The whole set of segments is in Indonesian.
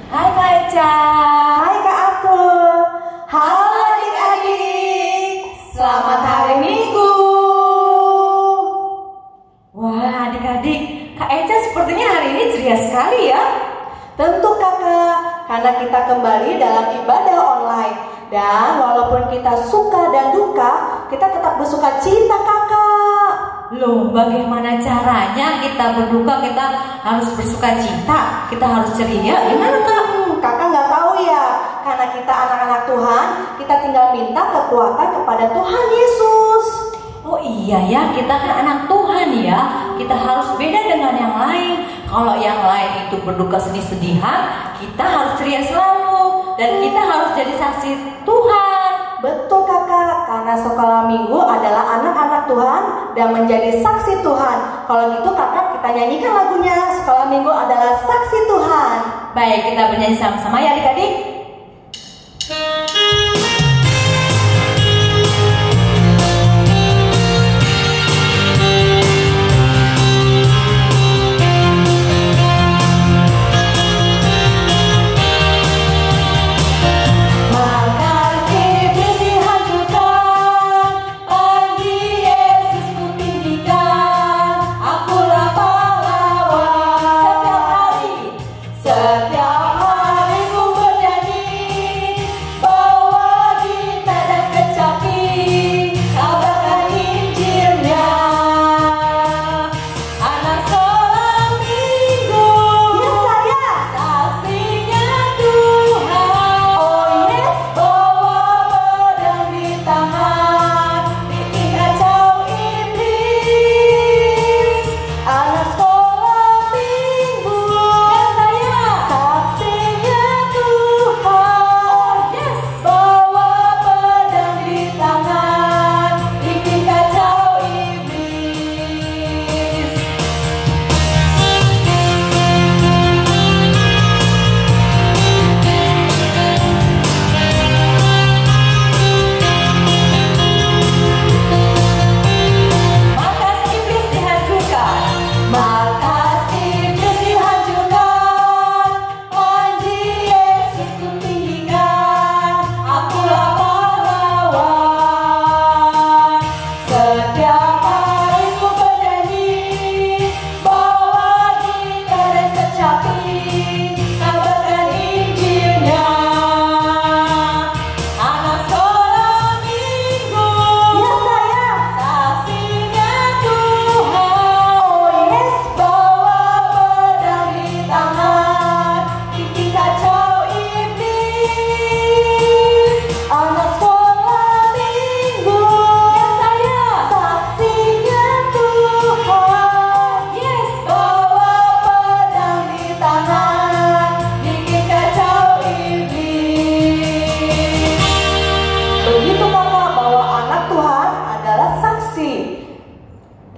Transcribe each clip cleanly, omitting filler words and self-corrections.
Hai Kak Eca. Hai Kak Aku. Halo adik-adik. Selamat hari Minggu. Wah adik-adik, Kak Eca sepertinya hari ini ceria sekali ya. Tentu kakak, karena kita kembali dalam ibadah online. Dan walaupun kita suka dan duka, kita tetap bersuka cita kakak. Loh, bagaimana caranya kita berduka, kita harus bersuka cita, kita harus ceria? Gimana Kak? Kakak nggak tahu ya, karena kita anak-anak Tuhan, kita tinggal minta kekuatan kepada Tuhan Yesus. Oh iya ya, kita kan anak Tuhan ya. Kita harus beda dengan yang lain. Kalau yang lain itu berduka sedih-sedihan, kita harus ceria selalu. Dan kita harus jadi saksi Tuhan. Betul kakak, karena sekolah minggu adalah anak-anak Tuhan dan menjadi saksi Tuhan. Kalau gitu kakak, kita nyanyikan lagunya. Sekolah minggu adalah saksi Tuhan. Baik, kita bernyanyi sama-sama ya adik-adik.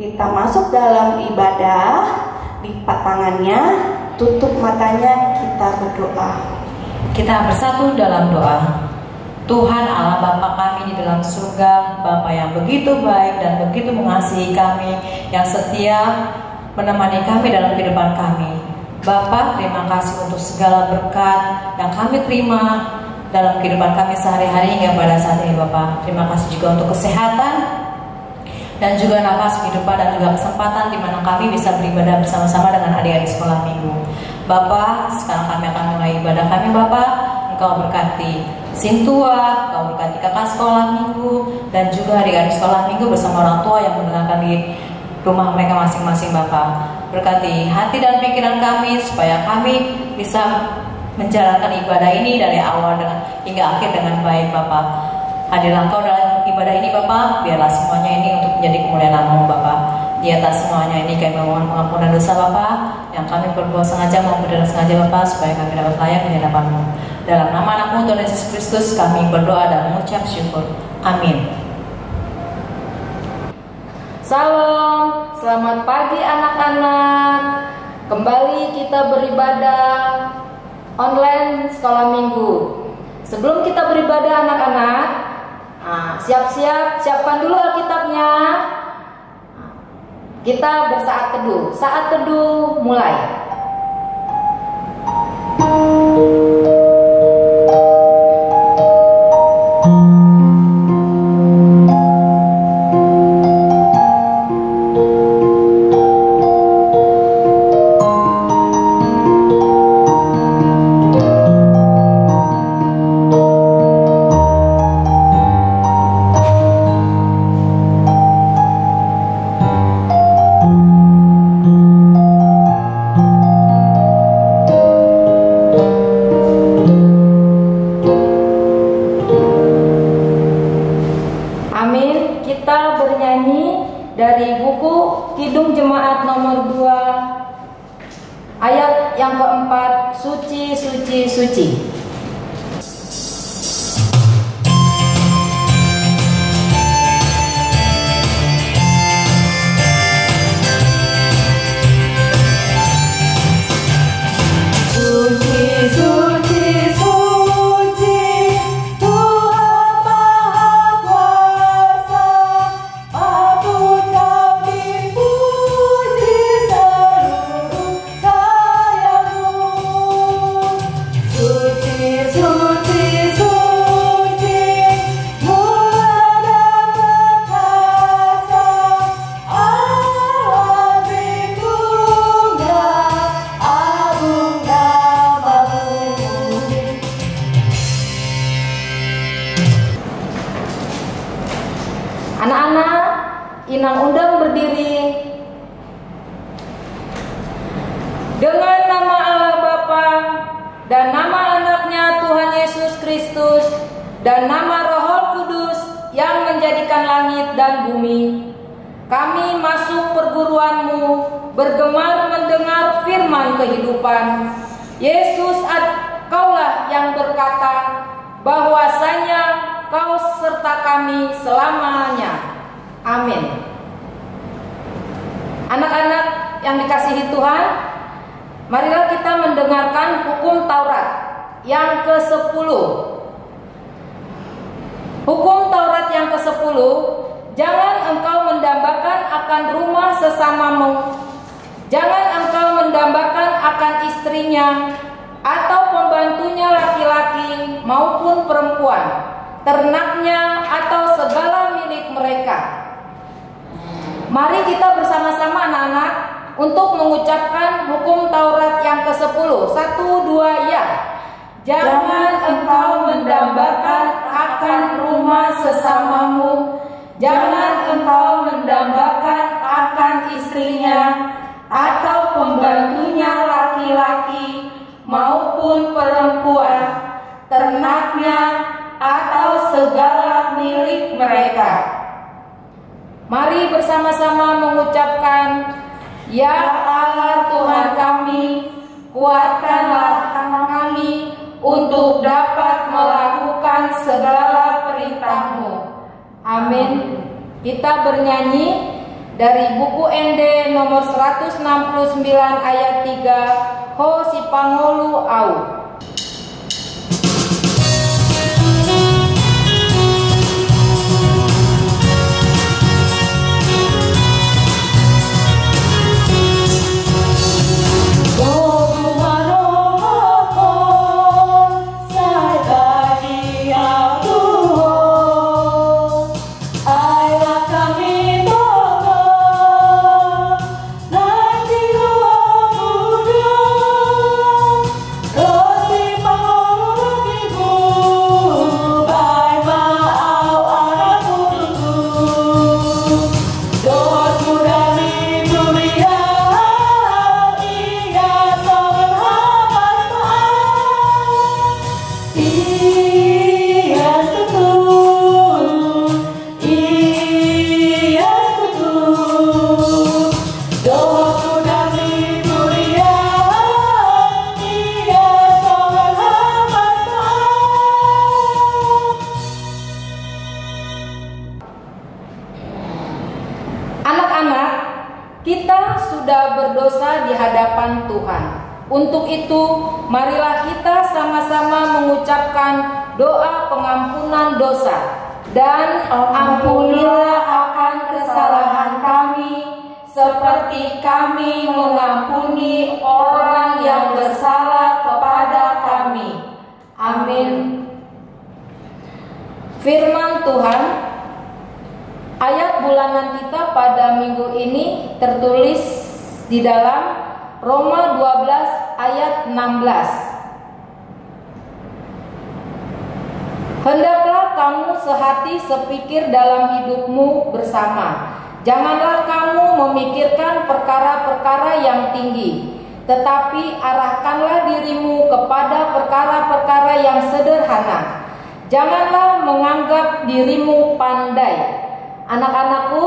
Kita masuk dalam ibadah, lipat tangannya, tutup matanya, kita berdoa. Kita bersatu dalam doa. Tuhan Allah Bapa kami di dalam surga, Bapa yang begitu baik dan begitu mengasihi kami, yang setia menemani kami dalam kehidupan kami. Bapa, terima kasih untuk segala berkat yang kami terima dalam kehidupan kami sehari-hari hingga pada saat ini Bapa. Terima kasih juga untuk kesehatan dan juga nafas kehidupan dan juga kesempatan di mana kami bisa beribadah bersama-sama dengan adik-adik sekolah minggu. Bapak, sekarang kami akan mulai ibadah kami Bapak. Engkau berkati Sintua, Engkau berkati kakak sekolah minggu dan juga adik-adik sekolah minggu bersama orang tua yang mendengarkan di rumah mereka masing-masing Bapak. Berkati hati dan pikiran kami supaya kami bisa menjalankan ibadah ini dari awal hingga akhir dengan baik Bapak. Hadirlah Engkau dalam ibadah ini Bapak, biarlah semuanya ini untuk menjadi kemuliaan nama-Mu Bapak. Di atas semuanya ini kami memohon pengampunan dosa Bapak yang kami perbuat sengaja maupun tidak sengaja Bapak, supaya kami dapat layak di hadapan-Mu. Dalam nama anak-Mu Tuhan Yesus Kristus kami berdoa dan mengucap syukur. Amin. Salam, selamat pagi anak-anak. Kembali kita beribadah online sekolah minggu. Sebelum kita beribadah anak-anak, siapkan dulu Alkitabnya. Kita bersaat teduh. Saat teduh mulai. Kidung Jemaat nomor 2 ayat yang keempat, suci, suci, suci. Anak-anak, Inang undang berdiri. Dengan nama Allah Bapa dan nama anaknya Tuhan Yesus Kristus dan nama Roh Kudus yang menjadikan langit dan bumi, kami masuk perguruanmu bergemar mendengar firman kehidupan. Yesus, Kaulah yang berkata bahwasanya Kau serta kami selamanya. Amin. Anak-anak yang dikasihi Tuhan, marilah kita mendengarkan hukum Taurat yang ke-10. Hukum Taurat yang ke-10, jangan engkau mendambakan akan rumah sesamamu, jangan engkau mendambakan akan istrinya, atau pembantunya laki-laki maupun perempuan, ternaknya atau segala milik mereka. Mari kita bersama-sama anak-anak untuk mengucapkan hukum Taurat yang ke-10. 1, 2, ya. Jangan engkau mendambakan akan rumah sesamamu, jangan engkau mendambakan akan istrinya atau pembantunya laki-laki maupun perempuan, ternaknya atau segala milik mereka. Mari bersama-sama mengucapkan, ya Allah Tuhan kami, kuatkanlah kami untuk dapat melakukan segala perintah-Mu. Amin. Kita bernyanyi dari buku ND nomor 169 ayat 3, Ho si pangolu au. Kita sudah berdosa di hadapan Tuhan. Untuk itu, marilah kita sama-sama mengucapkan doa pengampunan dosa. Dan ampunilah akan kesalahan kami, seperti kami mengampuni orang yang bersalah kepada kami. Amin. Firman Tuhan, ayat bulanan kita pada minggu ini tertulis di dalam Roma 12 ayat 16. Hendaklah kamu sehati sepikir dalam hidupmu bersama. Janganlah kamu memikirkan perkara-perkara yang tinggi, tetapi arahkanlah dirimu kepada perkara-perkara yang sederhana. Janganlah menganggap dirimu pandai. Anak-anakku,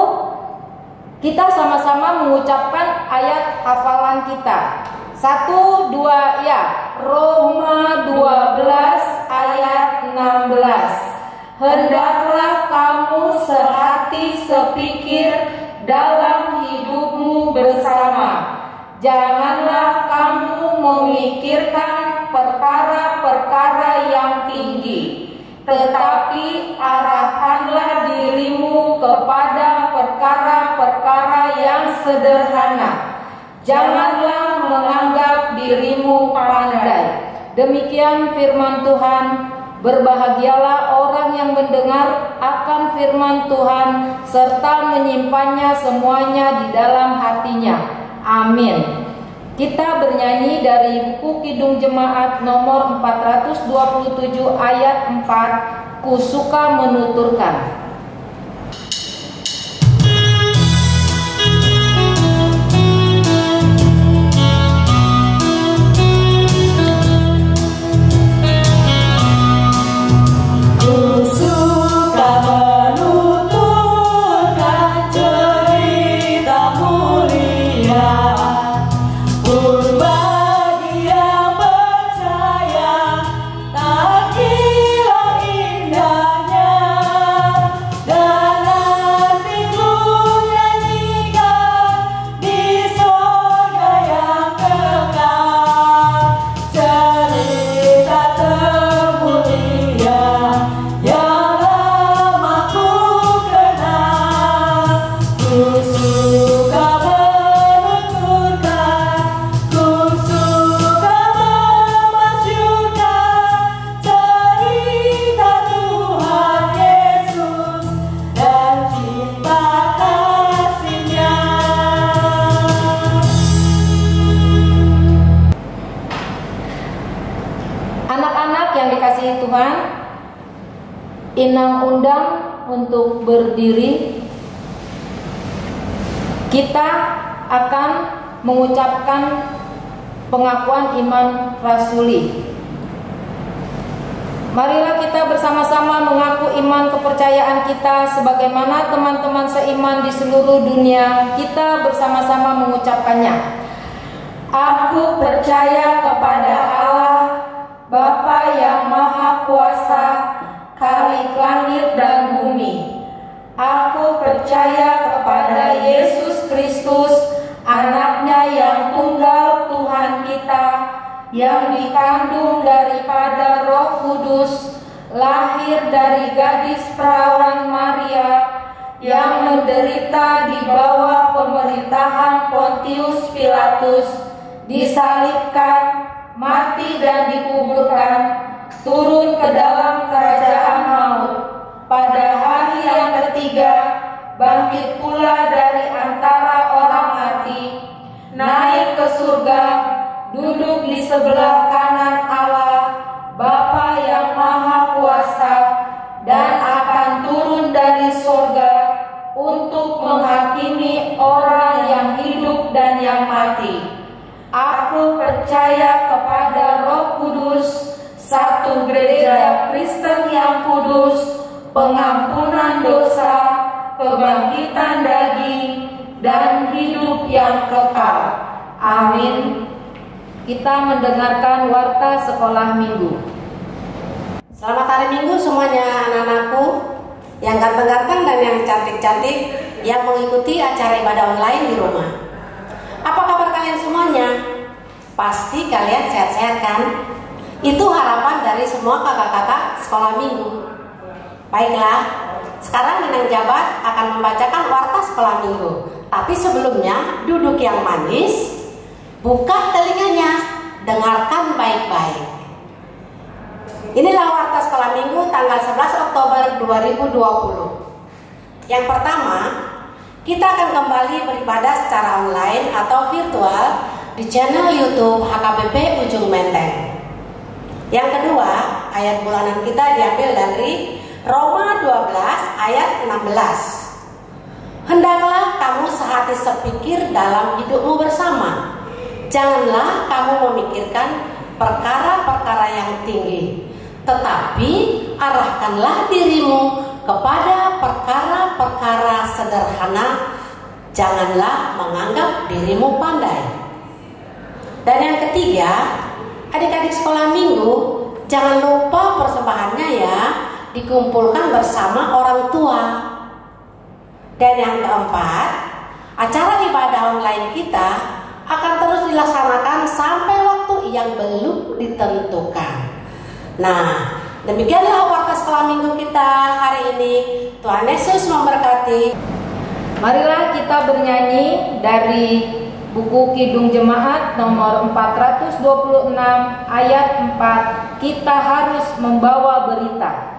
Kita sama-sama mengucapkan ayat hafalan kita. 1, 2, ya. Roma 12 ayat 16. Hendaklah kamu sehati sepikir dalam hidupmu bersama. Janganlah kamu memikirkan perkara-perkara yang tinggi, tetapi arahkanlah dirimu kepada perkara-perkara yang sederhana. Janganlah menganggap dirimu pandai. Demikian firman Tuhan. Berbahagialah orang yang mendengar akan firman Tuhan serta menyimpannya semuanya di dalam hatinya. Amin. Kita bernyanyi dari buku Kidung Jemaat nomor 427 ayat 4, Ku suka menuturkan. Tuhan, Inang undang untuk berdiri. Kita akan mengucapkan pengakuan iman rasuli. Marilah kita bersama-sama mengaku iman kepercayaan kita sebagaimana teman-teman seiman di seluruh dunia. Kita bersama-sama mengucapkannya. Aku percaya kepada Allah, Bapa yang Maha Kuasa, Khalik langit dan bumi. Aku percaya kepada Yesus Kristus, Anaknya yang tunggal Tuhan kita, yang dikandung daripada Roh Kudus, lahir dari gadis perawan Maria, yang menderita di bawah pemerintahan Pontius Pilatus, disalibkan, mati dan dikuburkan, turun ke dalam kerajaan maut. Pada hari yang ketiga, bangkit pula dari antara orang mati, naik ke surga, duduk di sebelah kanan Allah, Bapa yang Maha Kuasa, dan akan turun dari surga untuk menghakimi orang yang hidup dan yang mati. Aku percaya kepada Roh Kudus, satu gereja Kristen yang kudus, pengampunan dosa, kebangkitan daging, dan hidup yang kekal. Amin. Kita mendengarkan warta sekolah minggu. Selamat hari Minggu semuanya anak-anakku yang ganteng-ganteng dan yang cantik-cantik yang mengikuti acara ibadah online di rumah. Apa kabar kalian semuanya? Pasti kalian sehat-sehat kan? Itu harapan dari semua kakak-kakak sekolah minggu. Baiklah, sekarang Inang Jabat akan membacakan warta sekolah minggu. Tapi sebelumnya, duduk yang manis, buka telinganya, dengarkan baik-baik. Inilah warta sekolah minggu tanggal 11 Oktober 2020. Yang pertama, kita akan kembali beribadah secara online atau virtual di channel YouTube HKBP Ujung Menteng. Yang kedua, ayat bulanan kita diambil dari Roma 12 ayat 16. Hendaklah kamu sehati sepikir dalam hidupmu bersama. Janganlah kamu memikirkan perkara-perkara yang tinggi, tetapi arahkanlah dirimu kepada perkara-perkara sederhana. janganlah menganggap dirimu pandai. Dan yang ketiga, adik-adik sekolah minggu, jangan lupa persembahannya ya, dikumpulkan bersama orang tua. Dan yang keempat, acara ibadah online kita akan terus dilaksanakan sampai waktu yang belum ditentukan. Nah, demikianlah warta sekolah minggu kita hari ini. Tuhan Yesus memberkati. Marilah kita bernyanyi dari buku Kidung Jemaat nomor 426 ayat 4, kita harus membawa berita.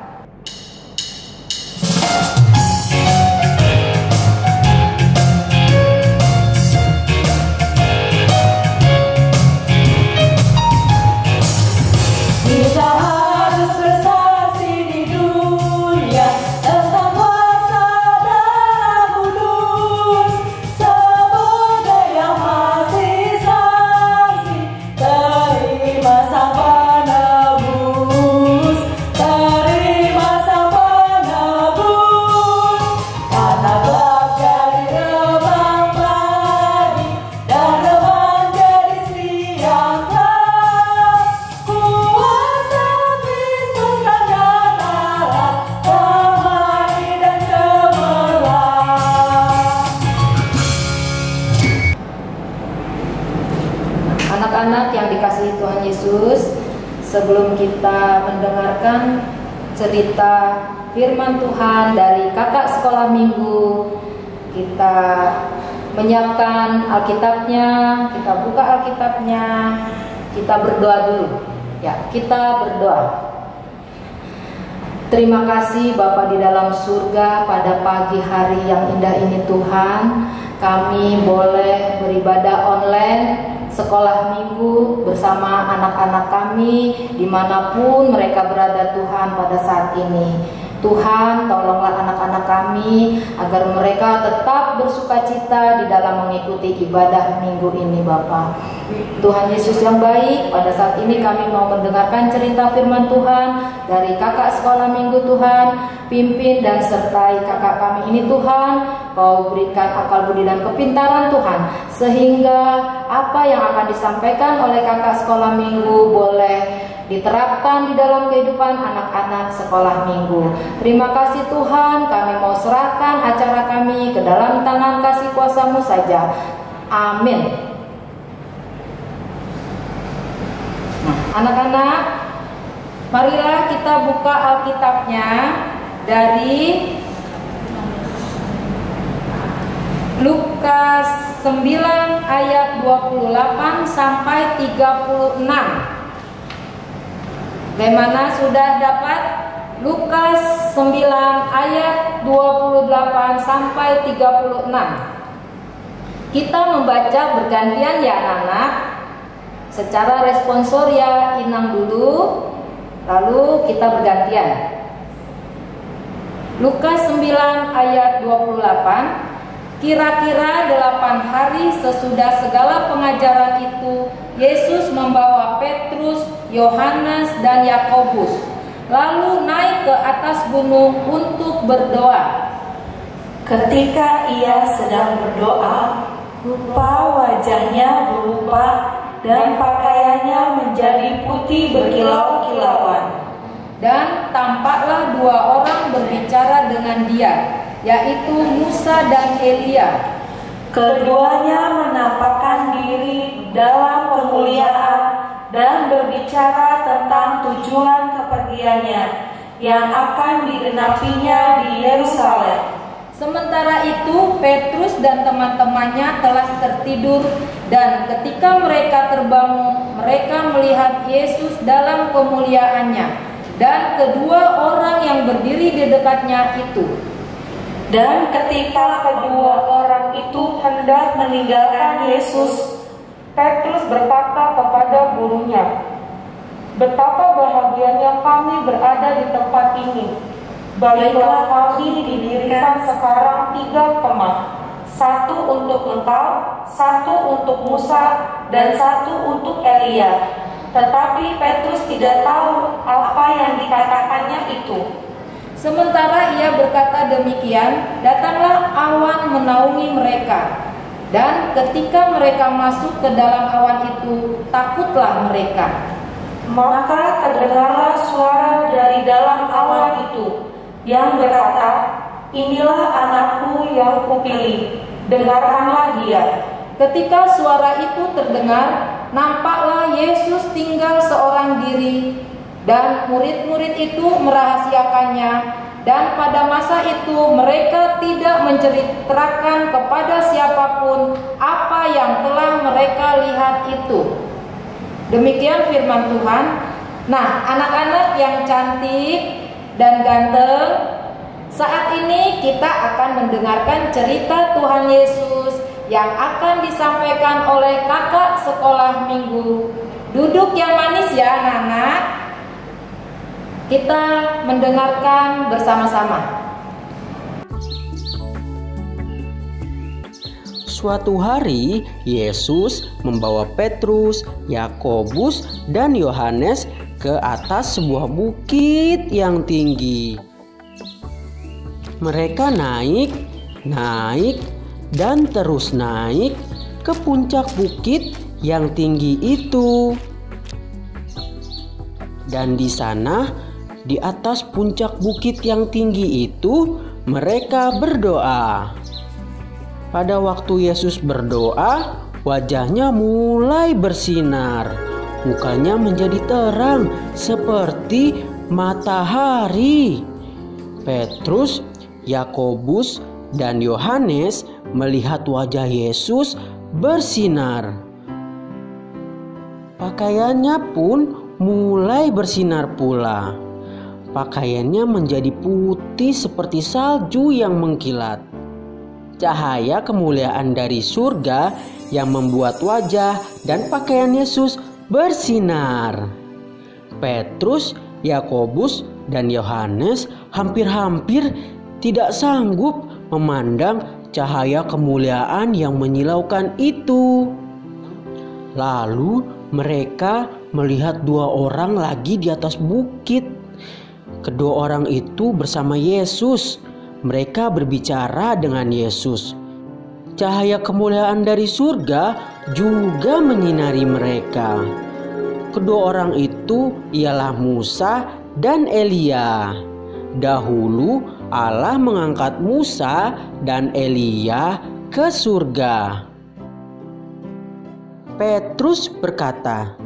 Kita harus bersaksi di dunia tentang kuasa Darah Kudus, sebagai yang masih saksi terima sang penebus, terima sang penebus. Tanah gelap jadi rebang pagi dan rebang jadi siang terang. Kuasa Kristus dan nyatalah damai dan cemerlang. Anak-anak yang dikasihi Tuhan Yesus, sebelum kita mendengarkan cerita firman Tuhan dari kakak sekolah minggu, kita menyiapkan Alkitabnya, kita buka Alkitabnya, kita berdoa dulu. Ya, kita berdoa. Terima kasih Bapa di dalam surga, pada pagi hari yang indah ini Tuhan, kami boleh beribadah online sekolah minggu bersama anak-anak kami dimanapun mereka berada Tuhan pada saat ini. Tuhan, tolonglah anak-anak kami agar mereka tetap bersukacita di dalam mengikuti ibadah minggu ini Bapa. Tuhan Yesus yang baik, pada saat ini kami mau mendengarkan cerita firman Tuhan dari kakak sekolah minggu Tuhan. Pimpin dan sertai kakak kami ini Tuhan. Kau berikan akal budi dan kepintaran Tuhan, sehingga apa yang akan disampaikan oleh kakak sekolah minggu boleh diterapkan di dalam kehidupan anak-anak sekolah minggu. Terima kasih Tuhan, kami mau serahkan acara kami ke dalam tangan kasih kuasa-Mu saja. Amin. Nah, anak-anak, marilah kita buka Alkitabnya dari Lukas 9 ayat 28 sampai 36. Bagaimana, sudah dapat? Lukas 9 ayat 28 sampai 36. Kita membaca bergantian ya anak-anak. Secara responsoria Inang dulu, lalu kita bergantian. Lukas 9 ayat 28. Kira-kira 8 hari sesudah segala pengajaran itu, Yesus membawa Petrus, Yohanes, dan Yakobus, lalu naik ke atas gunung untuk berdoa. Ketika ia sedang berdoa, rupa wajahnya berubah dan pakaiannya menjadi putih berkilau-kilauan. Dan tampaklah 2 orang berbicara dengan dia, yaitu Musa dan Elia. Keduanya menampakkan diri dalam kemuliaan dan berbicara tentang tujuan kepergiannya yang akan digenapinya di Yerusalem. Sementara itu Petrus dan teman-temannya telah tertidur, dan ketika mereka terbangun, mereka melihat Yesus dalam kemuliaannya dan kedua orang yang berdiri di dekatnya itu. Dan ketika kedua orang itu hendak meninggalkan Yesus, Petrus berkata kepada gurunya, "Betapa bahagianya kami berada di tempat ini. Baiklah kami didirikan sekarang 3 kemah, 1 untuk engkau, 1 untuk Musa, dan 1 untuk Elia." Tetapi Petrus tidak tahu apa yang dikatakannya itu. Sementara ia berkata demikian, datanglah awan menaungi mereka. Dan ketika mereka masuk ke dalam awan itu, takutlah mereka. Maka terdengarlah suara dari dalam awan itu yang berkata, "Inilah anakku yang kupilih, dengarkanlah dia." Ketika suara itu terdengar, nampaklah Yesus tinggal seorang diri, dan murid-murid itu merahasiakannya. Dan pada masa itu mereka tidak menceritakan kepada siapapun apa yang telah mereka lihat itu. Demikian firman Tuhan. Nah, anak-anak yang cantik dan ganteng, saat ini kita akan mendengarkan cerita Tuhan Yesus yang akan disampaikan oleh kakak sekolah minggu. Duduk yang manis ya anak-anak. Kita mendengarkan bersama-sama. Suatu hari, Yesus membawa Petrus, Yakobus, dan Yohanes ke atas sebuah bukit yang tinggi. Mereka naik, dan terus naik ke puncak bukit yang tinggi itu. Dan di sana, di atas puncak bukit yang tinggi itu, mereka berdoa. Pada waktu Yesus berdoa, wajahnya mulai bersinar. Mukanya menjadi terang seperti matahari. Petrus, Yakobus, dan Yohanes melihat wajah Yesus bersinar. Pakaiannya pun mulai bersinar pula. Pakaiannya menjadi putih seperti salju yang mengkilat. Cahaya kemuliaan dari surga yang membuat wajah dan pakaian Yesus bersinar. Petrus, Yakobus, dan Yohanes hampir-hampir tidak sanggup memandang cahaya kemuliaan yang menyilaukan itu. Lalu mereka melihat dua orang lagi di atas bukit. Kedua orang itu bersama Yesus. Mereka berbicara dengan Yesus. Cahaya kemuliaan dari surga juga menyinari mereka. Kedua orang itu ialah Musa dan Elia. Dahulu Allah mengangkat Musa dan Elia ke surga. Petrus berkata,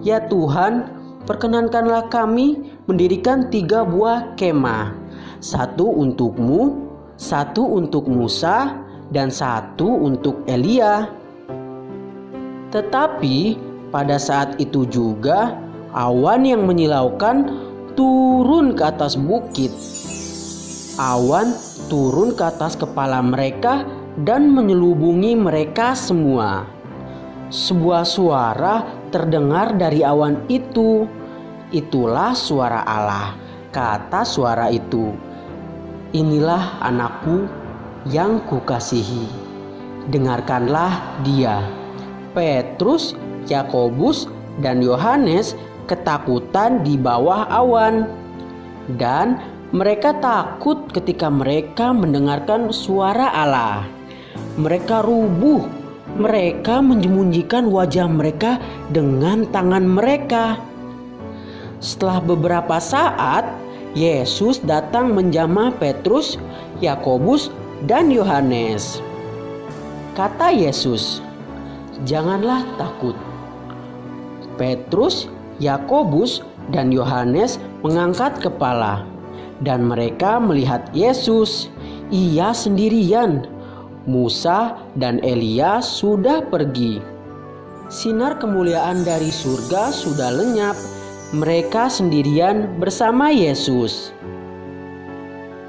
"Ya Tuhan, perkenankanlah kami mendirikan 3 buah kemah, 1 untukmu, 1 untuk Musa, dan 1 untuk Elia." Tetapi pada saat itu juga awan yang menyilaukan turun ke atas bukit. Awan turun ke atas kepala mereka dan menyelubungi mereka semua. Sebuah suara terdengar dari awan itu. "Itulah suara Allah," kata suara itu. "Inilah anakku yang kukasihi. Dengarkanlah dia." Petrus, Yakobus, dan Yohanes ketakutan di bawah awan. Dan mereka takut ketika mereka mendengarkan suara Allah. Mereka rubuh. Mereka menyembunyikan wajah mereka dengan tangan mereka. Setelah beberapa saat, Yesus datang menjamah Petrus, Yakobus, dan Yohanes. Kata Yesus, "Janganlah takut." Petrus, Yakobus, dan Yohanes mengangkat kepala, dan mereka melihat Yesus. Ia sendirian. Musa dan Elia sudah pergi. Sinar kemuliaan dari surga sudah lenyap. Mereka sendirian bersama Yesus.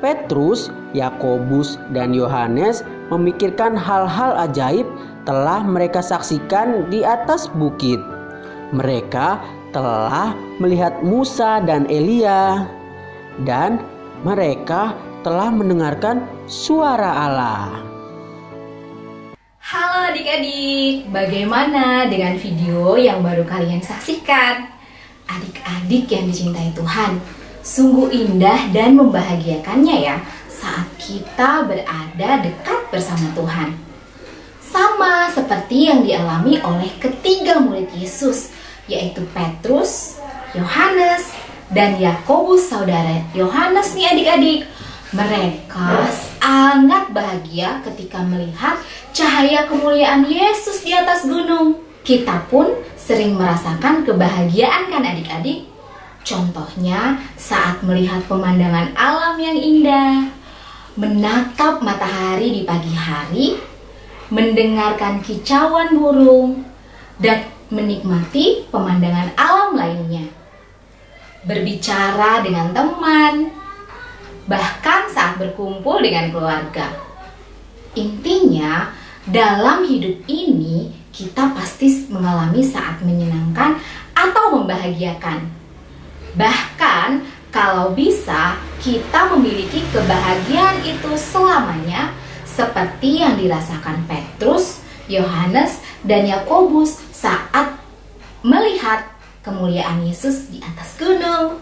Petrus, Yakobus, dan Yohanes memikirkan hal-hal ajaib telah mereka saksikan di atas bukit. Mereka telah melihat Musa dan Elia, dan mereka telah mendengarkan suara Allah. Halo adik-adik, bagaimana dengan video yang baru kalian saksikan? Adik-adik yang dicintai Tuhan, Sungguh indah dan membahagiakannya ya saat kita berada dekat bersama Tuhan. Sama seperti yang dialami oleh ketiga murid Yesus, yaitu Petrus, Yohanes, dan Yakobus saudara Yohanes nih adik-adik. Mereka sangat bahagia ketika melihat cahaya kemuliaan Yesus di atas gunung. Kita pun sering merasakan kebahagiaan kan adik-adik? Contohnya saat melihat pemandangan alam yang indah, menatap matahari di pagi hari, mendengarkan kicauan burung, dan menikmati pemandangan alam lainnya. Berbicara dengan teman, bahkan saat berkumpul dengan keluarga. Intinya, dalam hidup ini kita pasti mengalami saat menyenangkan atau membahagiakan. Bahkan kalau bisa kita memiliki kebahagiaan itu selamanya seperti yang dirasakan Petrus, Yohanes, dan Yakobus saat melihat kemuliaan Yesus di atas gunung.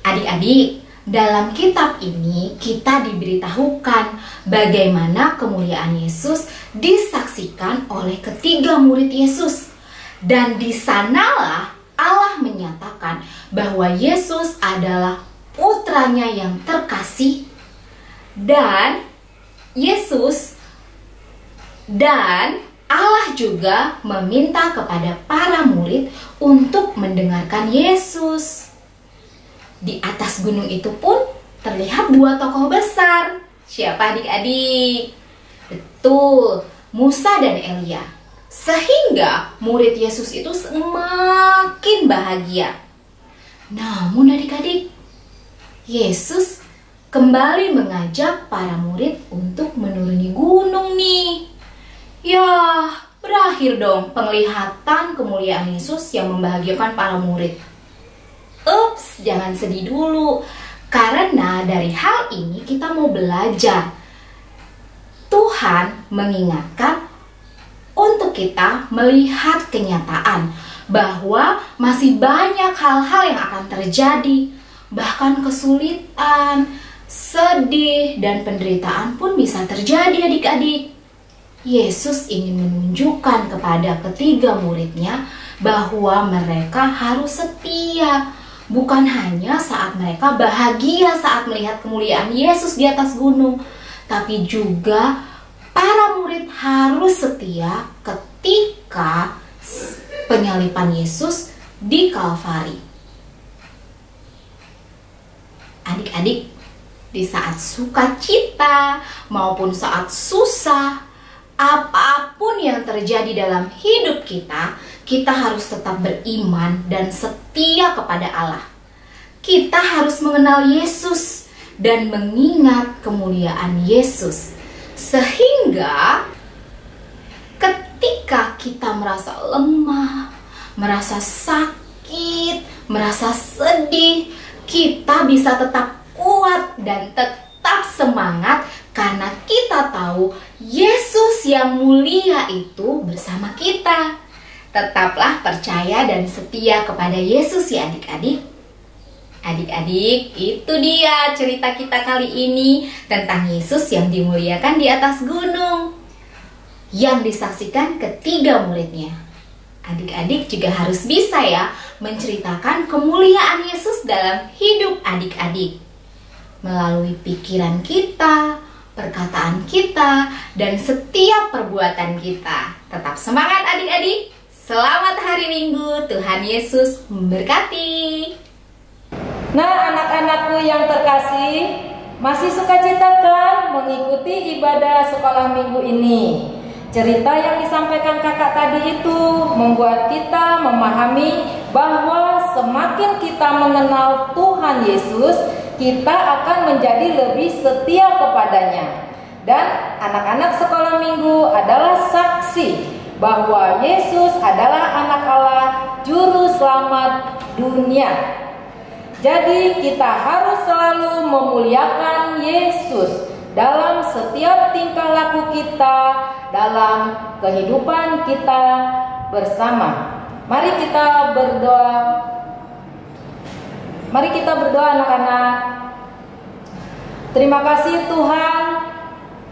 Adik-adik, dalam kitab ini kita diberitahukan bagaimana kemuliaan Yesus disaksikan oleh ketiga murid Yesus. Dan di sanalah Allah menyatakan bahwa Yesus adalah putranya yang terkasih, dan Allah juga meminta kepada para murid untuk mendengarkan Yesus. Di atas gunung itu pun terlihat dua tokoh besar. Siapa adik-adik? Betul, Musa dan Elia. Sehingga murid Yesus itu semakin bahagia. Namun adik-adik, Yesus kembali mengajak para murid untuk menuruni gunung nih. Ya, berakhir dong penglihatan kemuliaan Yesus yang membahagiakan para murid. Ups, jangan sedih dulu. Karena dari hal ini kita mau belajar. Tuhan mengingatkan untuk kita melihat kenyataan bahwa masih banyak hal-hal yang akan terjadi. Bahkan kesulitan, sedih, dan penderitaan pun bisa terjadi adik-adik. Yesus ingin menunjukkan kepada ketiga muridnya bahwa mereka harus setia. Bukan hanya saat mereka bahagia saat melihat kemuliaan Yesus di atas gunung, tapi juga para murid harus setia ketika penyaliban Yesus di Kalvari. Adik-adik, di saat sukacita maupun saat susah, apapun yang terjadi dalam hidup kita, kita harus tetap beriman dan setia kepada Allah. Kita harus mengenal Yesus dan mengingat kemuliaan Yesus. Sehingga ketika kita merasa lemah, merasa sakit, merasa sedih, kita bisa tetap kuat dan tetap semangat karena kita tahu Yesus yang mulia itu bersama kita. Tetaplah percaya dan setia kepada Yesus ya adik-adik. Adik-adik, itu dia cerita kita kali ini tentang Yesus yang dimuliakan di atas gunung, yang disaksikan ketiga muridnya. Adik-adik juga harus bisa ya menceritakan kemuliaan Yesus dalam hidup adik-adik. Melalui pikiran kita, perkataan kita, dan setiap perbuatan kita. Tetap semangat adik-adik. Selamat hari Minggu, Tuhan Yesus memberkati. Nah, anak-anakku yang terkasih, masih sukacita kan mengikuti ibadah sekolah minggu ini? Cerita yang disampaikan kakak tadi itu membuat kita memahami bahwa semakin kita mengenal Tuhan Yesus, kita akan menjadi lebih setia kepadanya. Dan anak-anak sekolah minggu adalah saksi bahwa Yesus adalah anak Allah, juru selamat dunia. Jadi kita harus selalu memuliakan Yesus dalam setiap tingkah laku kita, dalam kehidupan kita bersama. Mari kita berdoa. Mari kita berdoa anak-anak. Terima kasih Tuhan,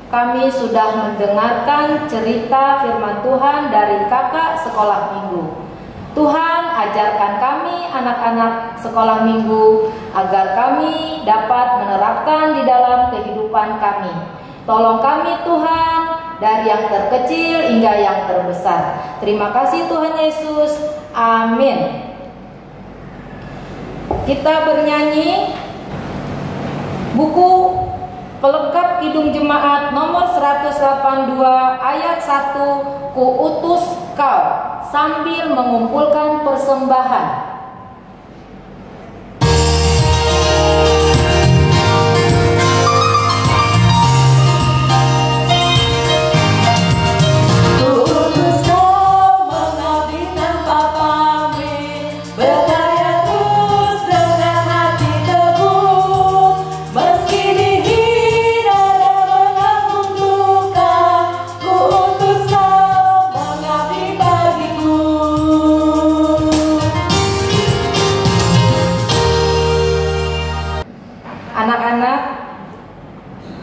kami sudah mendengarkan cerita firman Tuhan dari kakak sekolah minggu. Tuhan, ajarkan kami anak-anak sekolah minggu agar kami dapat menerapkan di dalam kehidupan kami. Tolong kami Tuhan, dari yang terkecil hingga yang terbesar. Terima kasih Tuhan Yesus. Amin. Kita bernyanyi buku pelengkap Kidung Jemaat nomor 182 ayat 1, Ku utus kau, sambil mengumpulkan persembahan.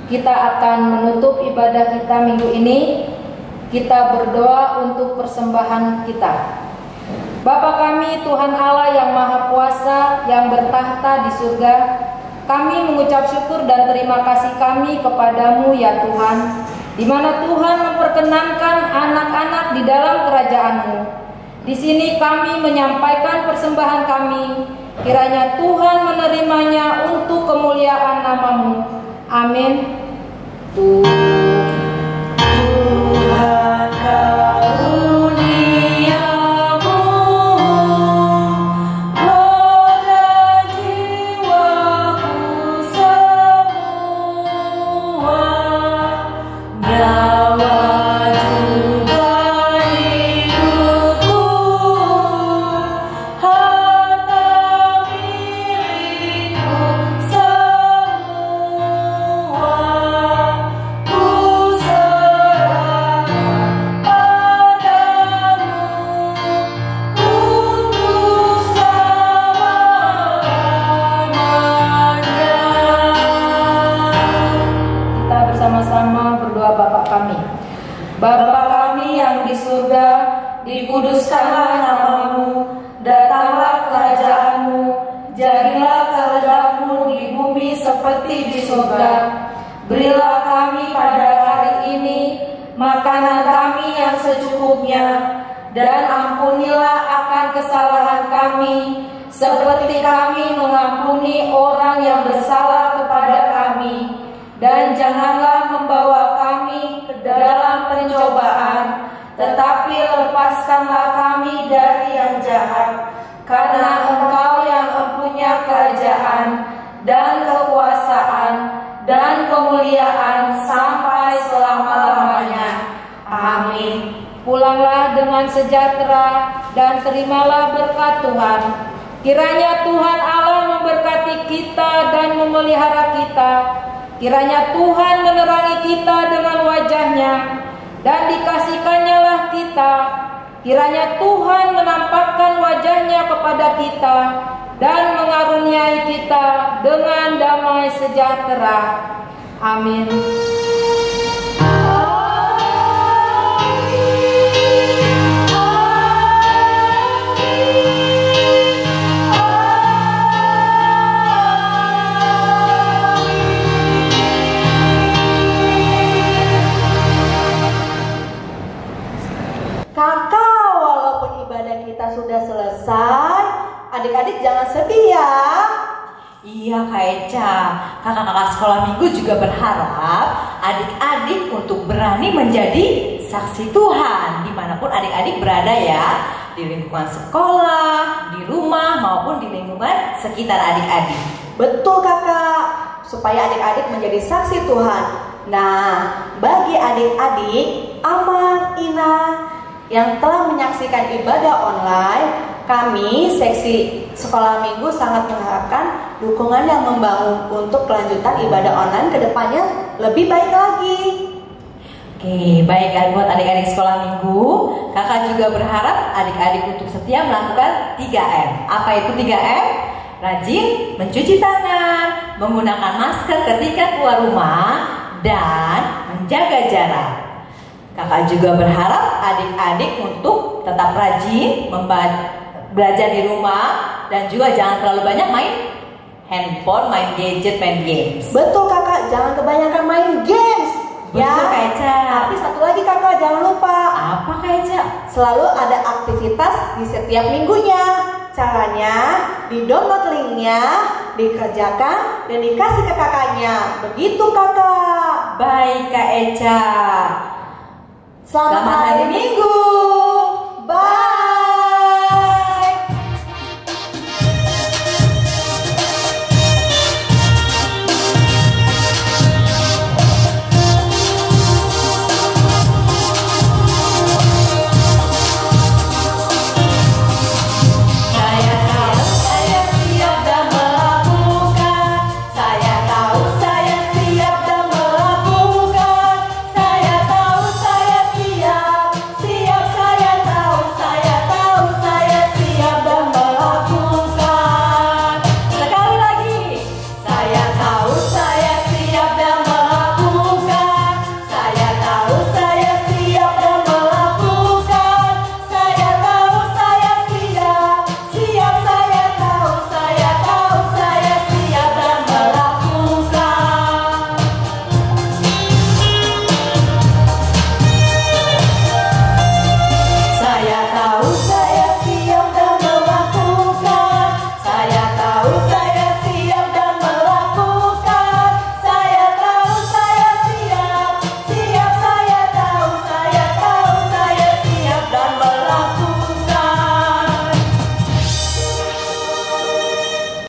Kita akan menutup ibadah kita minggu ini. Kita berdoa untuk persembahan kita. Bapa kami, Tuhan Allah yang Maha Kuasa, yang bertahta di surga, kami mengucap syukur dan terima kasih kami kepadamu ya Tuhan, di mana Tuhan memperkenankan anak-anak di dalam kerajaan-Mu. Di sini kami menyampaikan persembahan kami. Kiranya Tuhan menerimanya untuk kemuliaan nama-Mu. Amin. Tuhan karuniamu, roda jiwaku semua, nyawa juga hidupku, harta milikku semua. Bapa kami yang di surga, dikuduskanlah nama-Mu, datanglah kerajaan-Mu, jadilah kehendak-Mu di bumi seperti di surga. Berilah kami pada hari ini makanan kami yang secukupnya, dan ampunilah akan kesalahan kami, seperti kami mengampuni orang yang bersalah kepada kami. Dan janganlah membawa kami ke dalam pencobaan, tetapi lepaskanlah kami dari yang jahat. Karena Engkau yang mempunyai kerajaan dan kekuasaan dan kemuliaan sampai selama-lamanya. Amin. Pulanglah dengan sejahtera dan terimalah berkat Tuhan. Kiranya Tuhan Allah memberkati kita dan memelihara kita. Kiranya Tuhan menerangi kita dengan wajah-Nya dan dikasihkan-Nya kita. Kiranya Tuhan menampakkan wajah-Nya kepada kita dan mengaruniai kita dengan damai sejahtera. Amin. Sudah selesai, adik-adik jangan sedih ya. Iya Kak Eca, kakak-kakak sekolah minggu juga berharap adik-adik untuk berani menjadi saksi Tuhan dimanapun adik-adik berada ya, di lingkungan sekolah, di rumah maupun di lingkungan sekitar adik-adik. Betul kakak, supaya adik-adik menjadi saksi Tuhan. Nah, bagi adik-adik Aman, Ina yang telah menyaksikan ibadah online, kami seksi sekolah minggu sangat mengharapkan dukungan yang membangun untuk kelanjutan ibadah online ke depannya lebih baik lagi. Oke, baik buat adik-adik sekolah minggu, kakak juga berharap adik-adik untuk setia melakukan 3M. Apa itu 3M? rajin mencuci tangan, menggunakan masker ketika keluar rumah, dan menjaga jarak. Kakak juga berharap adik-adik untuk tetap rajin belajar di rumah dan juga jangan terlalu banyak main handphone, main gadget, main games. Betul kakak, jangan kebanyakan main games. Betul Kak Eca. Tapi satu lagi kakak, jangan lupa. Apa Kak Eca? Selalu ada aktivitas di setiap minggunya. Caranya di-download linknya, dikerjakan, dan dikasih ke kakaknya. Begitu kakak. Baik Kak Eca. Selamat hari Minggu.